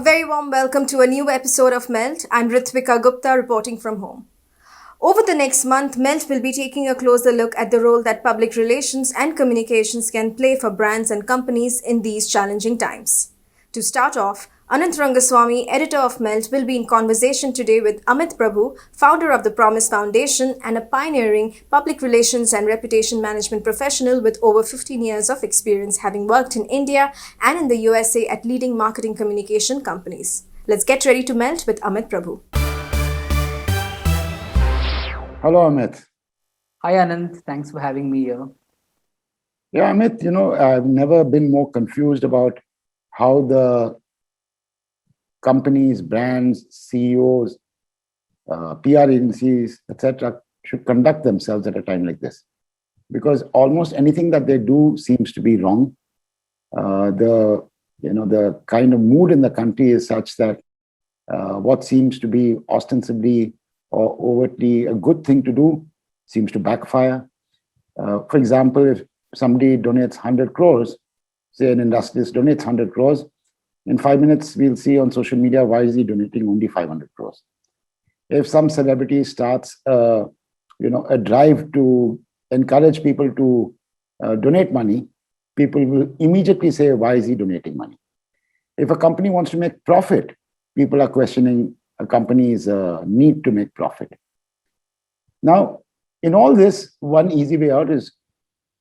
very warm welcome to a new episode of Melt. I'm Ritvika Gupta reporting from home. Over the next month, Melt will be taking a closer look at the role that public relations and communications can play for brands and companies in these challenging times. To start off, Anant Rangaswamy, editor of Melt, will be in conversation today with Amit Prabhu, founder of the Promise Foundation and a pioneering public relations and reputation management professional with over 15 years of experience having worked in India and in the USA at leading marketing communication companies. Let's get ready to melt with Amit Prabhu. Hello, Amit. Hi, Anand. Thanks for having me here. Yeah, Amit, I've never been more confused about how the companies, brands, CEOs, PR agencies, etc., should conduct themselves at a time like this. Because almost anything that they do seems to be wrong. The kind of mood in the country is such that what seems to be ostensibly or overtly a good thing to do seems to backfire. For example, if somebody donates 100 crores, say an industrialist donates 100 crores, in 5 minutes, we'll see on social media, why is he donating only 500 crores? If some celebrity starts, a drive to encourage people to donate money, people will immediately say, why is he donating money? If a company wants to make profit, people are questioning a company's need to make profit. Now, in all this, one easy way out is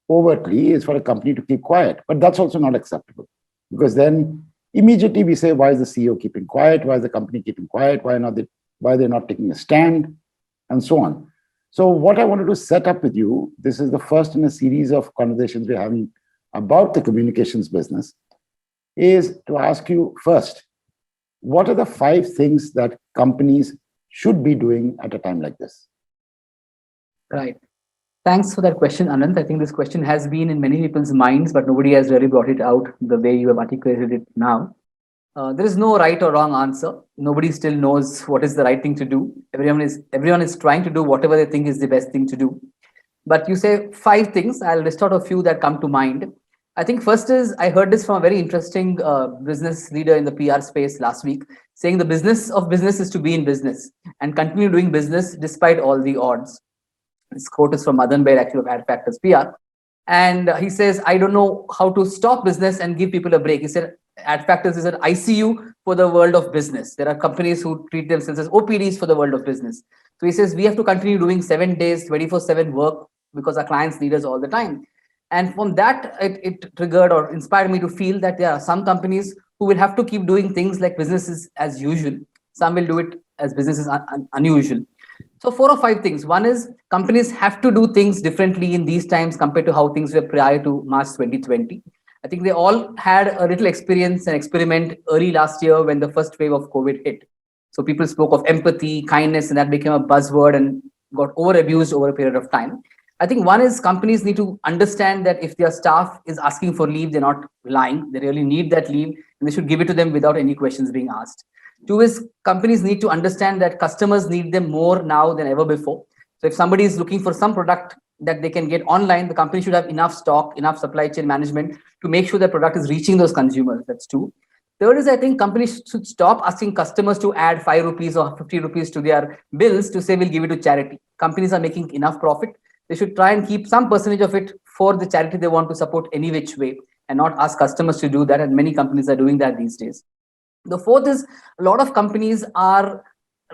overtly is for a company to keep quiet, but that's also not acceptable because then immediately we say, why is the CEO keeping quiet? Why is the company keeping quiet? Why are they not taking a stand? And so on. So what I wanted to set up with you, this is the first in a series of conversations we're having about the communications business, is to ask you first, what are the 5 things that companies should be doing at a time like this? Right. Thanks for that question, Anand. I think this question has been in many people's minds, but nobody has really brought it out the way you have articulated it now. There is no right or wrong answer. Nobody still knows what is the right thing to do. Everyone is trying to do whatever they think is the best thing to do. But you say 5 things. I'll list out a few that come to mind. I think first is I heard this from a very interesting business leader in the PR space last week, saying the business of business is to be in business and continue doing business despite all the odds. This quote is from Madan Baer, actually, of Adfactors PR. And he says, I don't know how to stop business and give people a break. He said, Adfactors is an ICU for the world of business. There are companies who treat themselves as OPDs for the world of business. So he says, we have to continue doing 7 days, 24/7 work because our clients need us all the time. And from that, it triggered or inspired me to feel that there are some companies who will have to keep doing things like businesses as usual. Some will do it as businesses unusual. So 4 or 5 things. One is companies have to do things differently in these times compared to how things were prior to March 2020. I think they all had a little experience and experiment early last year when the first wave of COVID hit. So people spoke of empathy, kindness, and that became a buzzword and got over-abused over a period of time. I think one is companies need to understand that if their staff is asking for leave, they're not lying. They really need that leave and they should give it to them without any questions being asked. 2 is companies need to understand that customers need them more now than ever before. So if somebody is looking for some product that they can get online, the company should have enough stock, enough supply chain management to make sure that product is reaching those consumers. That's 2. 3rd is I think companies should stop asking customers to add 5 rupees or 50 rupees to their bills to say we'll give it to charity. Companies are making enough profit. They should try and keep some percentage of it for the charity they want to support any which way and not ask customers to do that. And many companies are doing that these days. The 4th is a lot of companies are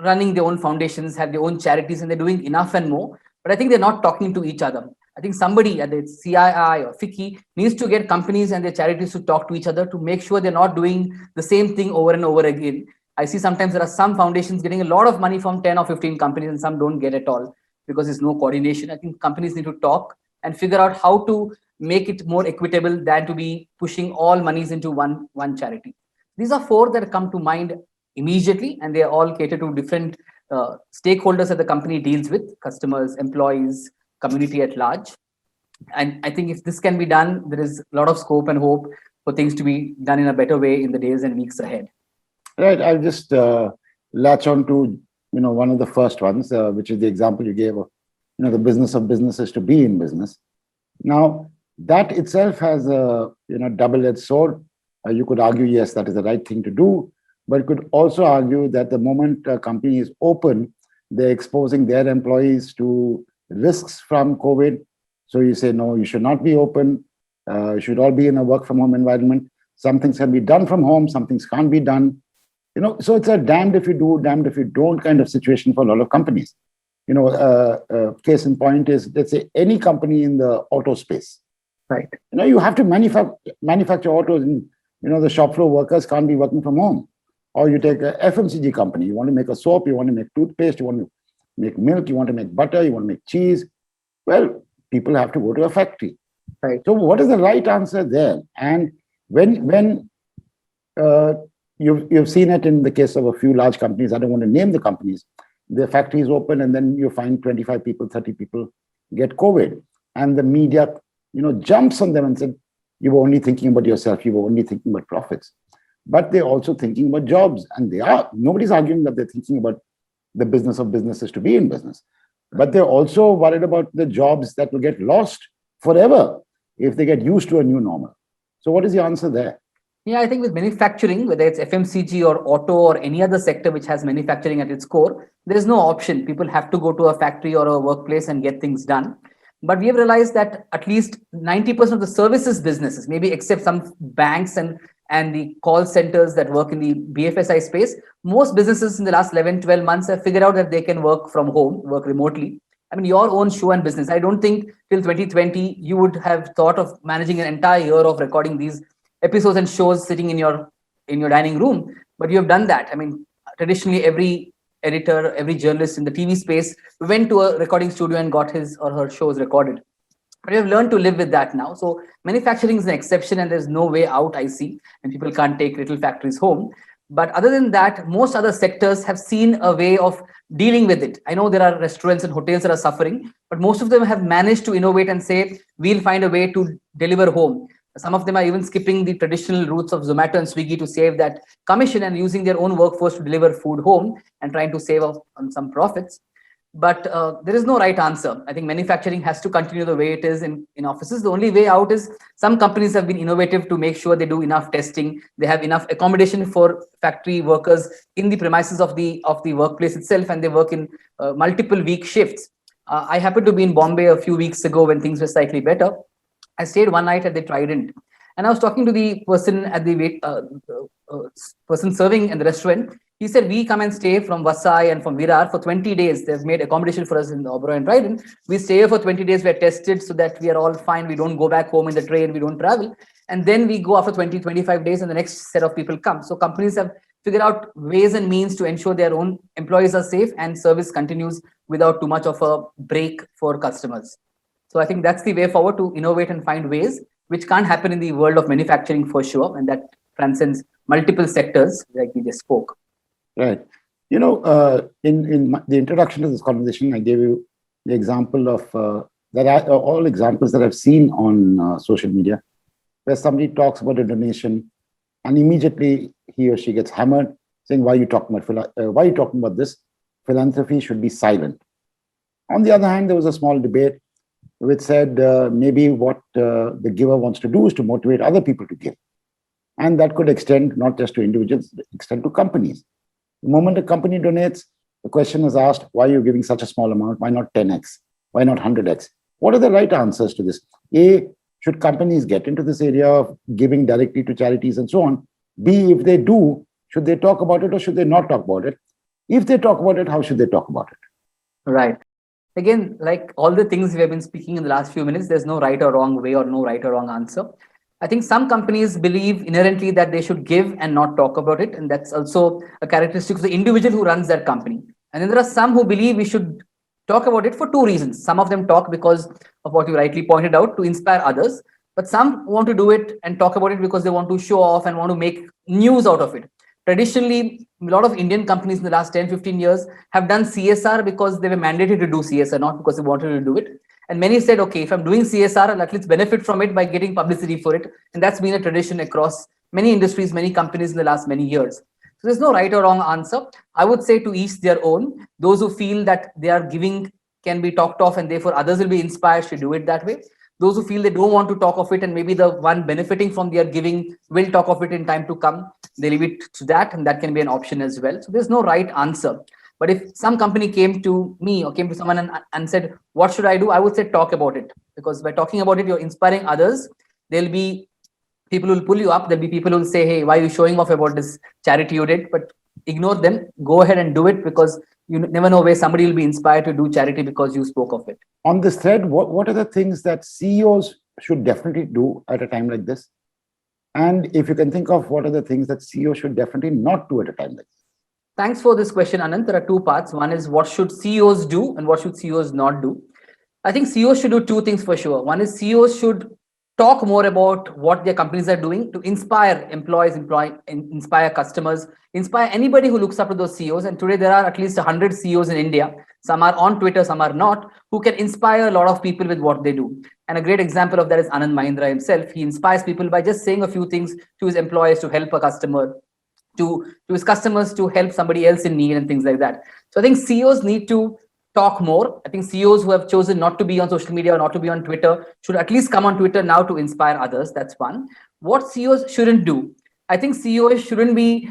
running their own foundations, have their own charities, and they're doing enough and more. But I think they're not talking to each other. I think somebody at the CII or FICCI needs to get companies and their charities to talk to each other to make sure they're not doing the same thing over and over again. I see sometimes there are some foundations getting a lot of money from 10 or 15 companies and some don't get at all because there's no coordination. I think companies need to talk and figure out how to make it more equitable than to be pushing all monies into one charity. These are 4 that come to mind immediately, and they all cater to different stakeholders that the company deals with, customers, employees, community at large. And I think if this can be done, there is a lot of scope and hope for things to be done in a better way in the days and weeks ahead. Right. I'll just latch on to one of the first ones, which is the example you gave of the business of businesses to be in business. Now, that itself has a double-edged sword. You could argue, yes, that is the right thing to do. but could also argue that the moment a company is open, they're exposing their employees to risks from COVID. So you say, no, you should not be open. You should all be in a work from home environment. Some things can be done from home, some things can't be done. So it's a damned if you do, damned if you don't kind of situation for a lot of companies. Case in point is, let's say, any company in the auto space. Right. You have to manufacture autos, and the shop floor workers can't be working from home. Or you take a FMCG company, you want to make a soap, you want to make toothpaste, you want to make milk, you want to make butter, you want to make cheese. Well, people have to go to a factory. Right. So what is the right answer there? And when you've seen it in the case of a few large companies, I don't want to name the companies, the factories open and then you find 25 people, 30 people get COVID. And the media, jumps on them and said, you were only thinking about yourself, you were only thinking about profits. But they're also thinking about jobs. And nobody's arguing that they're thinking about the business of businesses to be in business. But they're also worried about the jobs that will get lost forever if they get used to a new normal. So what is the answer there? Yeah, I think with manufacturing, whether it's FMCG or auto or any other sector which has manufacturing at its core, there's no option. People have to go to a factory or a workplace and get things done. But we have realized that at least 90% of the services businesses, maybe except some banks and the call centers that work in the BFSI space, most businesses in the last 11, 12 months have figured out that they can work from home, work remotely. I mean, your own show and business, I don't think till 2020, you would have thought of managing an entire year of recording these episodes and shows sitting in your dining room, but you have done that. I mean, traditionally, every editor, every journalist in the TV space went to a recording studio and got his or her shows recorded. But we have learned to live with that now. So manufacturing is an exception and there's no way out, I see, and people can't take little factories home. But other than that, most other sectors have seen a way of dealing with it. I know there are restaurants and hotels that are suffering, but most of them have managed to innovate and say, we'll find a way to deliver home. Some of them are even skipping the traditional routes of Zomato and Swiggy to save that commission and using their own workforce to deliver food home and trying to save on some profits. But there is no right answer. I think manufacturing has to continue the way it is in offices. The only way out is some companies have been innovative to make sure they do enough testing. They have enough accommodation for factory workers in the premises of the workplace itself, and they work in multiple week shifts. I happened to be in Bombay a few weeks ago when things were slightly better. I stayed one night at the Trident, and I was talking to the person at the person serving in the restaurant. He said, we come and stay from Vasai and from Virar for 20 days. They've made accommodation for us in the Oberoi and Trident. We stay here for 20 days. We're tested so that we are all fine. We don't go back home in the train. We don't travel. And then we go after 20, 25 days and the next set of people come. So companies have figured out ways and means to ensure their own employees are safe and service continues without too much of a break for customers. So I think that's the way forward, to innovate and find ways, which can't happen in the world of manufacturing for sure. And that transcends multiple sectors like we just spoke. Right. In the introduction to this conversation, I gave you the example of all examples that I've seen on social media, where somebody talks about a donation and immediately he or she gets hammered saying, why are you talking about this? Philanthropy should be silent. On the other hand, there was a small debate which said maybe what the giver wants to do is to motivate other people to give. And that could extend not just to individuals, extend to companies. The moment a company donates, the question is asked, why are you giving such a small amount? Why not 10x? Why not 100x? What are the right answers to this? A, should companies get into this area of giving directly to charities and so on? B, if they do, should they talk about it or should they not talk about it? If they talk about it, how should they talk about it? Right. Again, like all the things we have been speaking in the last few minutes, there's no right or wrong way or no right or wrong answer. I think some companies believe inherently that they should give and not talk about it. And that's also a characteristic of the individual who runs their company. And then there are some who believe we should talk about it for two reasons. Some of them talk because of what you rightly pointed out, to inspire others. But some want to do it and talk about it because they want to show off and want to make news out of it. Traditionally, a lot of Indian companies in the last 10, 15 years have done CSR because they were mandated to do CSR, not because they wanted to do it. And many said, okay, if I'm doing CSR, I'll at least benefit from it by getting publicity for it. And that's been a tradition across many industries, many companies in the last many years. So there's no right or wrong answer. I would say to each their own. Those who feel that they are giving can be talked off and therefore others will be inspired to do it that way. Those who feel they don't want to talk of it, and maybe the one benefiting from their giving will talk of it in time to come, they leave it to that, and that can be an option as well. So there's no right answer. But if some company came to me or came to someone and said, what should I do? I would say talk about it, because by talking about it, you're inspiring others. There'll be people who will pull you up. There'll be people who will say, hey, why are you showing off about this charity you did? But ignore them. Go ahead and do it, because you never know where somebody will be inspired to do charity because you spoke of it. On this thread, what are the things that CEOs should definitely do at a time like this? And if you can think of what are the things that CEOs should definitely not do at a time like this? Thanks for this question, Anand. There are two parts. One is what should CEOs do and what should CEOs not do. I think CEOs should do two things for sure. One is CEOs should talk more about what their companies are doing to inspire employees, inspire customers, inspire anybody who looks up to those CEOs. And today there are at least 100 CEOs in India. Some are on Twitter, some are not, who can inspire a lot of people with what they do. And a great example of that is Anand Mahindra himself. He inspires people by just saying a few things to his employees to help a customer, to his customers to help somebody else in need and things like that. So I think CEOs need to talk more. I think CEOs who have chosen not to be on social media or not to be on Twitter should at least come on Twitter now to inspire others. That's one. What CEOs shouldn't do? I think CEOs shouldn't be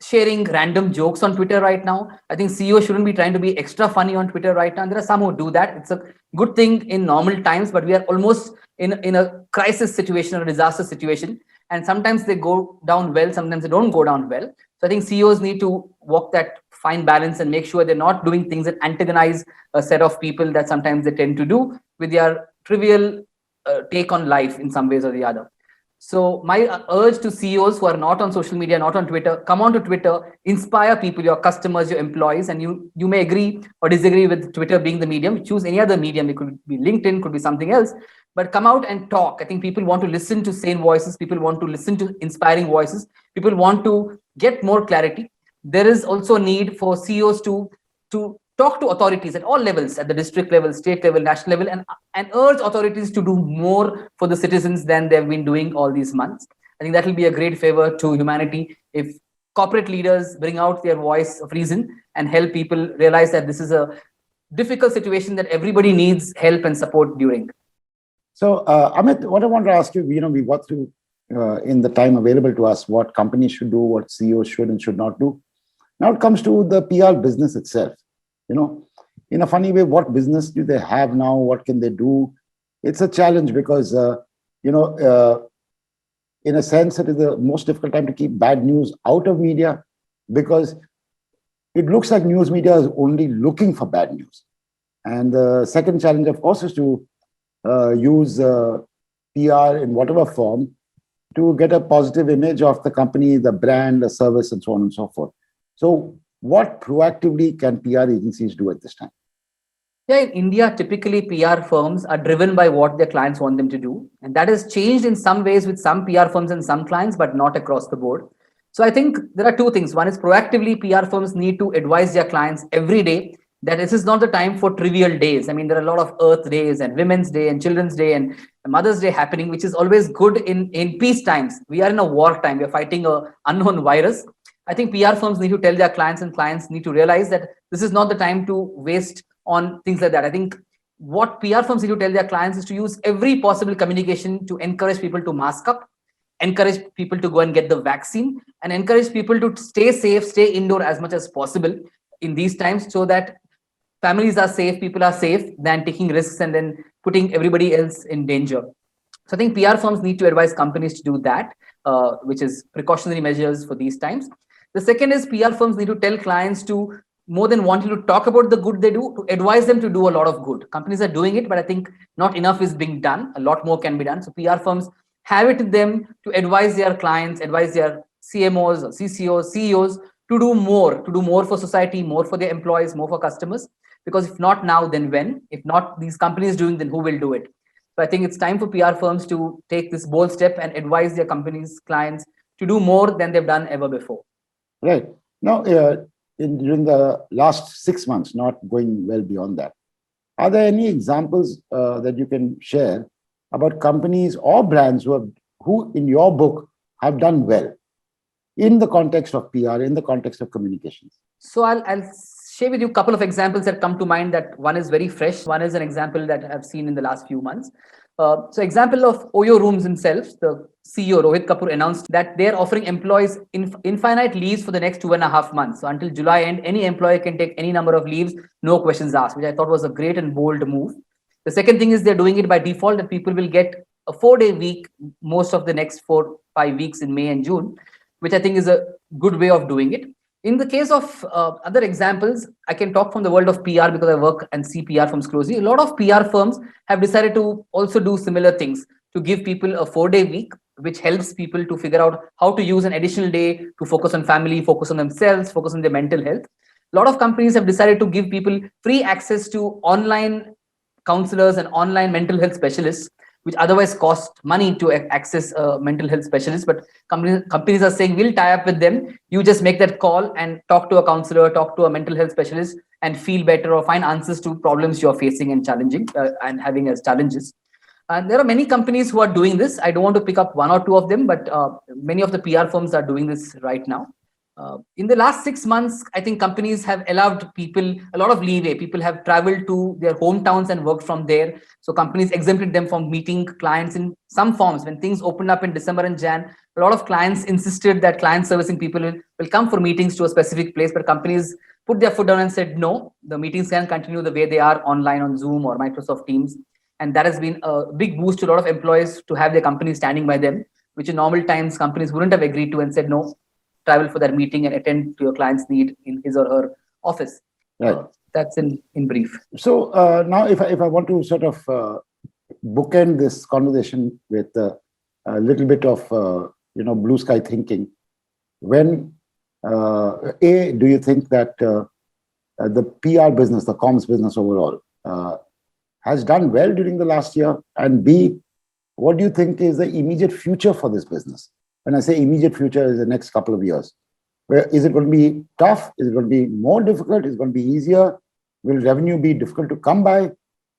sharing random jokes on Twitter right now. I think CEOs shouldn't be trying to be extra funny on Twitter right now. And there are some who do that. It's a good thing in normal times, but we are almost in a crisis situation or a disaster situation. And sometimes they go down well, sometimes they don't go down well. So I think CEOs need to walk that fine balance and make sure they're not doing things that antagonize a set of people that sometimes they tend to do with their trivial take on life in some ways or the other. So my urge to CEOs who are not on social media, not on Twitter, come on to Twitter, inspire people, your customers, your employees, and you may agree or disagree with Twitter being the medium. Choose any other medium. It could be LinkedIn, could be something else, but come out and talk. I think people want to listen to sane voices. People want to listen to inspiring voices. People want to get more clarity. There is also a need for CEOs to talk to authorities at all levels, at the district level, state level, national level, and urge authorities to do more for the citizens than they've been doing all these months. I think that will be a great favor to humanity if corporate leaders bring out their voice of reason and help people realize that this is a difficult situation that everybody needs help and support during. So, Amit, what I want to ask you, we got through in the time available to us what companies should do, what CEOs should and should not do. Now it comes to the PR business itself. In a funny way, what business do they have now? What can they do? It's a challenge because, in a sense, it is the most difficult time to keep bad news out of media because it looks like news media is only looking for bad news. And the second challenge, of course, is to use PR in whatever form to get a positive image of the company, the brand, the service, and so on and so forth. So what proactively can PR agencies do at this time? Yeah, in India, typically PR firms are driven by what their clients want them to do. And that has changed in some ways with some PR firms and some clients, but not across the board. So I think there are two things. One is proactively PR firms need to advise their clients every day that this is not the time for trivial days. I mean, there are a lot of Earth Days and Women's Day and Children's Day and Mother's Day happening, which is always good in peace times. We are in a war time. We are fighting an unknown virus. I think PR firms need to tell their clients and clients need to realize that this is not the time to waste on things like that. I think what PR firms need to tell their clients is to use every possible communication to encourage people to mask up, encourage people to go and get the vaccine, and encourage people to stay safe, stay indoor as much as possible in these times so that families are safe, people are safe, than taking risks and then putting everybody else in danger. So I think PR firms need to advise companies to do that, which is precautionary measures for these times. The second is PR firms need to tell clients to, more than wanting to talk about the good they do, to advise them to do a lot of good. Companies are doing it, but I think not enough is being done. A lot more can be done. So PR firms have it in them to advise their clients, advise their CMOs, or CCOs, CEOs to do more for society, more for their employees, more for customers. Because if not now, then when? If not these companies doing, then who will do it? So I think it's time for PR firms to take this bold step and advise their companies, clients to do more than they've done ever before. Right. Now, during the last 6 months, not going well beyond that, are there any examples that you can share about companies or brands who in your book have done well in the context of PR, in the context of communications? So I'll share with you a couple of examples that come to mind. That one is very fresh. One is an example that I've seen in the last few months. So example of Oyo Rooms themselves, the CEO Rohit Kapoor announced that they're offering employees infinite leaves for the next 2.5 months. So until July end, any employee can take any number of leaves, no questions asked, which I thought was a great and bold move. The second thing is they're doing it by default, that people will get a 4-day week most of the next 4-5 weeks in May and June, which I think is a good way of doing it. In the case of other examples, I can talk from the world of PR because I work and see PR firms closely. A lot of PR firms have decided to also do similar things, to give people a 4-day week, which helps people to figure out how to use an additional day to focus on family, focus on themselves, focus on their mental health. A lot of companies have decided to give people free access to online counselors and online mental health specialists, which otherwise cost money to access a mental health specialist. But companies are saying, we'll tie up with them. You just make that call and talk to a counselor, talk to a mental health specialist, and feel better or find answers to problems you're facing and challenging and having as challenges. And there are many companies who are doing this. I don't want to pick up one or two of them, but many of the PR firms are doing this right now. In the last 6 months, I think companies have allowed people a lot of leeway. People have traveled to their hometowns and worked from there. So companies exempted them from meeting clients in some forms. When things opened up in December and Jan, a lot of clients insisted that client servicing people will come for meetings to a specific place, but companies put their foot down and said, no, the meetings can continue the way they are online on Zoom or Microsoft Teams. And that has been a big boost to a lot of employees to have their company standing by them, which in normal times companies wouldn't have agreed to and said, no, travel for that meeting and attend to your client's need in his or her office. Right. That's in brief. So now, if I want to sort of bookend this conversation with a little bit of blue sky thinking, when do you think that the PR business, the comms business overall, has done well during the last year? And B, what do you think is the immediate future for this business? When I say immediate future, is the next couple of years. Where is it going to be tough? Is it going to be more difficult? Is it going to be easier? Will revenue be difficult to come by?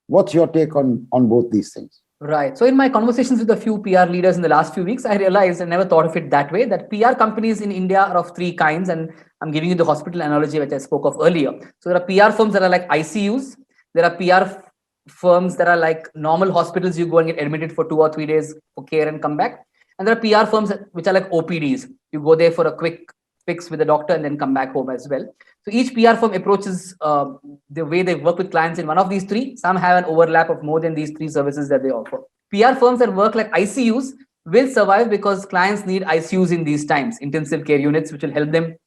What's your take on both these things? Right. So in my conversations with a few PR leaders in the last few weeks, I realized I never thought of it that way, that PR companies in India are of 3 kinds. And I'm giving you the hospital analogy, which I spoke of earlier. So there are PR firms that are like ICUs. There are PR firms that are like normal hospitals. You go and get admitted for 2 or 3 days for care and come back. And there are PR firms which are like OPDs. You go there for a quick fix with a doctor and then come back home as well. So each PR firm approaches the way they work with clients in one of these 3. Some have an overlap of more than these 3 services that they offer. PR firms that work like ICUs will survive because clients need ICUs in these times, intensive care units, which will help them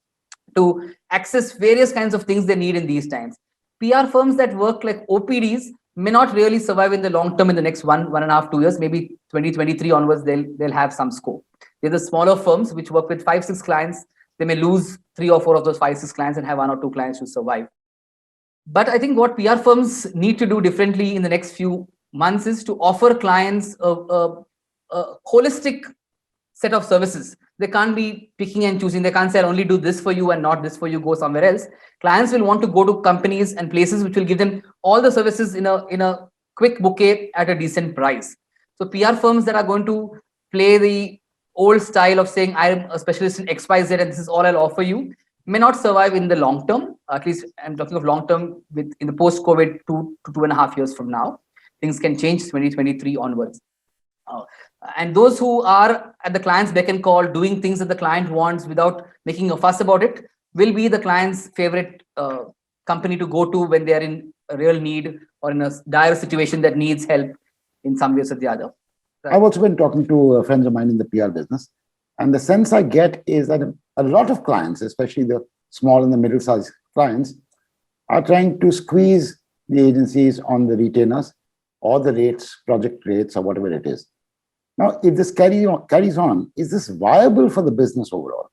to access various kinds of things they need in these times. PR firms that work like OPDs may not really survive in the long term in the next 1.5, 2 years. Maybe 2023 onwards, they'll have some scope. They're the smaller firms which work with 5, 6 clients. They may lose 3 or 4 of those 5, 6 clients and have 1 or 2 clients to survive. But I think what PR firms need to do differently in the next few months is to offer clients a holistic set of services. They can't be picking and choosing. They can't say, I'll only do this for you and not this for you, go somewhere else. Clients will want to go to companies and places which will give them all the services in a quick bouquet at a decent price. So PR firms that are going to play the old style of saying, I'm a specialist in XYZ and this is all I'll offer you, may not survive in the long term. At least I'm talking of long term in the post-COVID 2 to 2.5 years from now. Things can change 2023 onwards. And those who are at the client's beck and call, doing things that the client wants without making a fuss about it, will be the client's favorite company to go to when they are in a real need or in a dire situation that needs help in some ways or the other. Right. I've also been talking to friends of mine in the PR business, and the sense I get is that a lot of clients, especially the small and the middle-sized clients, are trying to squeeze the agencies on the retainers or the rates, project rates, or whatever it is. Now, if this carries on, is this viable for the business overall?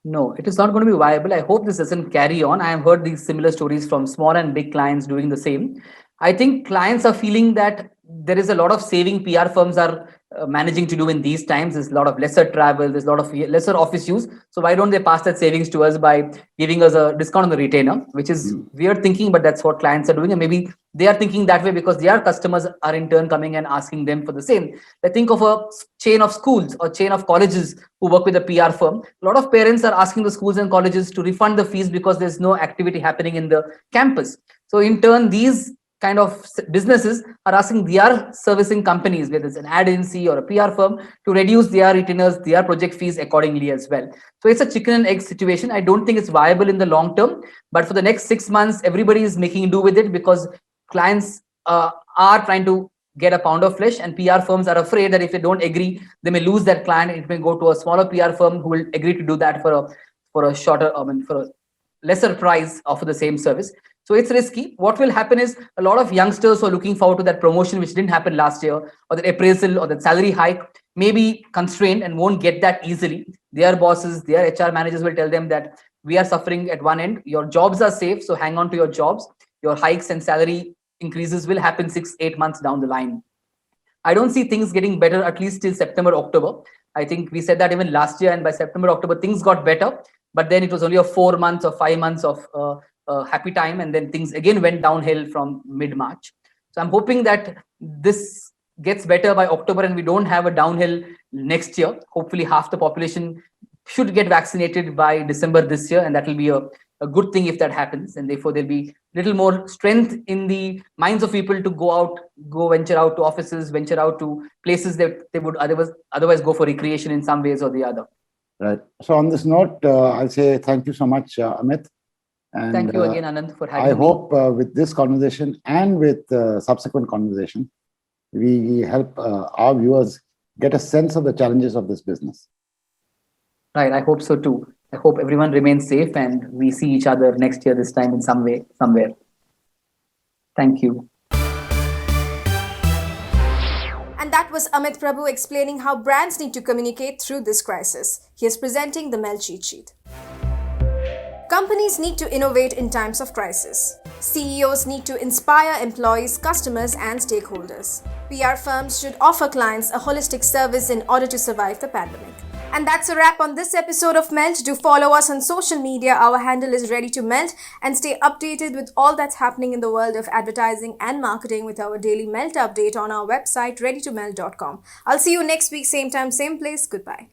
No, it is not going to be viable. I hope this doesn't carry on. I have heard these similar stories from small and big clients doing the same. I think clients are feeling that there is a lot of saving PR firms are managing to do in these times. There's a lot of lesser travel, there's a lot of lesser office use. So why don't they pass that savings to us by giving us a discount on the retainer, which is weird thinking, but that's what clients are doing. And maybe they are thinking that way because their customers are in turn coming and asking them for the same. I think of a chain of schools or chain of colleges who work with a PR firm. A lot of parents are asking the schools and colleges to refund the fees because there's no activity happening in the campus. So in turn, these kind of businesses are asking their servicing companies, whether it's an ad agency or a PR firm, to reduce their retainers, their project fees accordingly as well. So it's a chicken and egg situation. I don't think it's viable in the long term, but for the next 6 months, everybody is making do with it because clients are trying to get a pound of flesh, and PR firms are afraid that if they don't agree, they may lose that client. It may go to a smaller PR firm who will agree to do that for a shorter, for a lesser price of the same service. So it's risky. What will happen is a lot of youngsters who are looking forward to that promotion, which didn't happen last year, or that appraisal or that salary hike, may be constrained and won't get that easily. Their bosses, their HR managers will tell them that we are suffering at one end. Your jobs are safe, so hang on to your jobs. Your hikes and salary increases will happen 6-8 months down the line. I don't see things getting better at least till September, October. I think we said that even last year, and by September, October, things got better. But then it was only a 4 months or 5 months of happy time, and then things again went downhill from mid-March. So I'm hoping that this gets better by October and we don't have a downhill next year. Hopefully half the population should get vaccinated by December this year, and that will be a good thing if that happens. And therefore there'll be little more strength in the minds of people to venture out to offices, venture out to places that they would otherwise go for recreation in some ways or the other. Right. So on this note, I'll say thank you so much, Amit. And thank you again, Anand, for having me. I hope with this conversation and with subsequent conversation, we help our viewers get a sense of the challenges of this business. Right. I hope so too. I hope everyone remains safe and we see each other next year this time in some way, somewhere. Thank you. And that was Amit Prabhu explaining how brands need to communicate through this crisis. He is presenting the Melt cheat sheet. Companies need to innovate in times of crisis. CEOs need to inspire employees, customers, and stakeholders. PR firms should offer clients a holistic service in order to survive the pandemic. And that's a wrap on this episode of Melt. Do follow us on social media. Our handle is Ready to Melt, and stay updated with all that's happening in the world of advertising and marketing with our daily Melt update on our website readytomelt.com. I'll see you next week, same time, same place. Goodbye.